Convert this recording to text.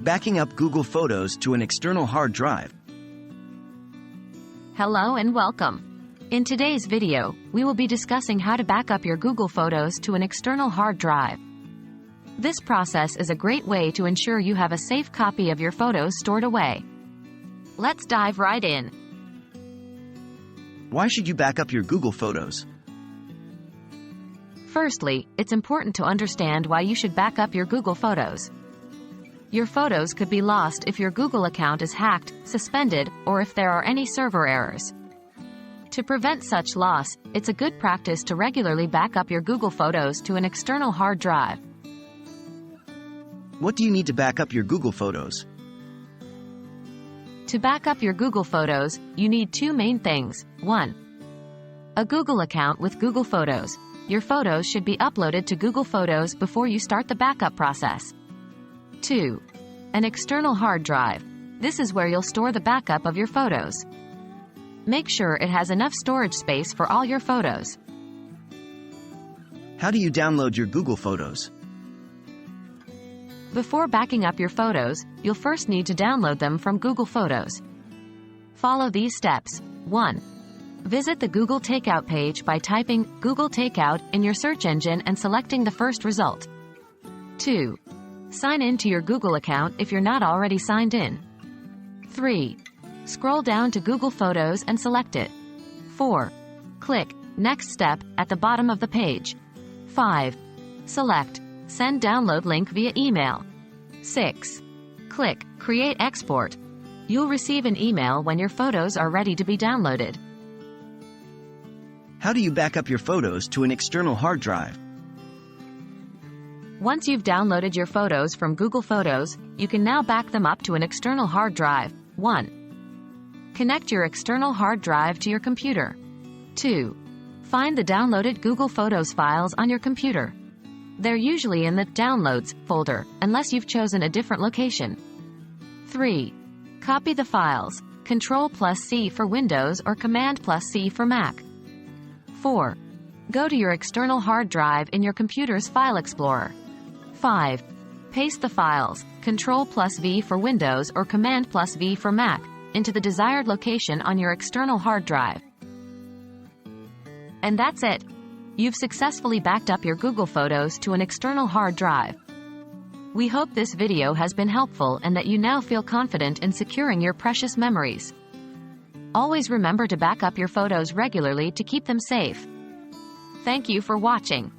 Backing up Google Photos to an external hard drive. Hello and welcome. In today's video, we will be discussing how to back up your Google Photos to an external hard drive. This process is a great way to ensure you have a safe copy of your photos stored away. Let's dive right in. Why should you back up your Google Photos? Firstly, it's important to understand why you should back up your Google Photos. Your photos could be lost if your Google account is hacked, suspended, or if there are any server errors. To prevent such loss, it's a good practice to regularly back up your Google Photos to an external hard drive. What do you need to back up your Google Photos? To back up your Google Photos, you need two main things. 1. A Google account with Google Photos. Your photos should be uploaded to Google Photos before you start the backup process. 2. An external hard drive. This is where you'll store the backup of your photos. Make sure it has enough storage space for all your photos. How do you download your Google Photos? Before backing up your photos, you'll first need to download them from Google Photos. Follow these steps. 1. Visit the Google Takeout page by typing Google Takeout in your search engine and selecting the first result. 2. Sign in to your Google account if you're not already signed in. 3. Scroll down to Google Photos and select it. 4. Click Next Step at the bottom of the page. 5. Select Send download link via email. 6. Click Create Export. You'll receive an email when your photos are ready to be downloaded. How do you back up your photos to an external hard drive? Once you've downloaded your photos from Google Photos, you can now back them up to an external hard drive. 1. Connect your external hard drive to your computer. 2. Find the downloaded Google Photos files on your computer. They're usually in the Downloads folder, unless you've chosen a different location. 3. Copy the files, Ctrl+C for Windows or Command+C for Mac. 4. Go to your external hard drive in your computer's File Explorer. 5. Paste the files, Ctrl+V for Windows or Command+V for Mac, into the desired location on your external hard drive. And that's it. You've successfully backed up your Google Photos to an external hard drive. We hope this video has been helpful and that you now feel confident in securing your precious memories. Always remember to back up your photos regularly to keep them safe. Thank you for watching.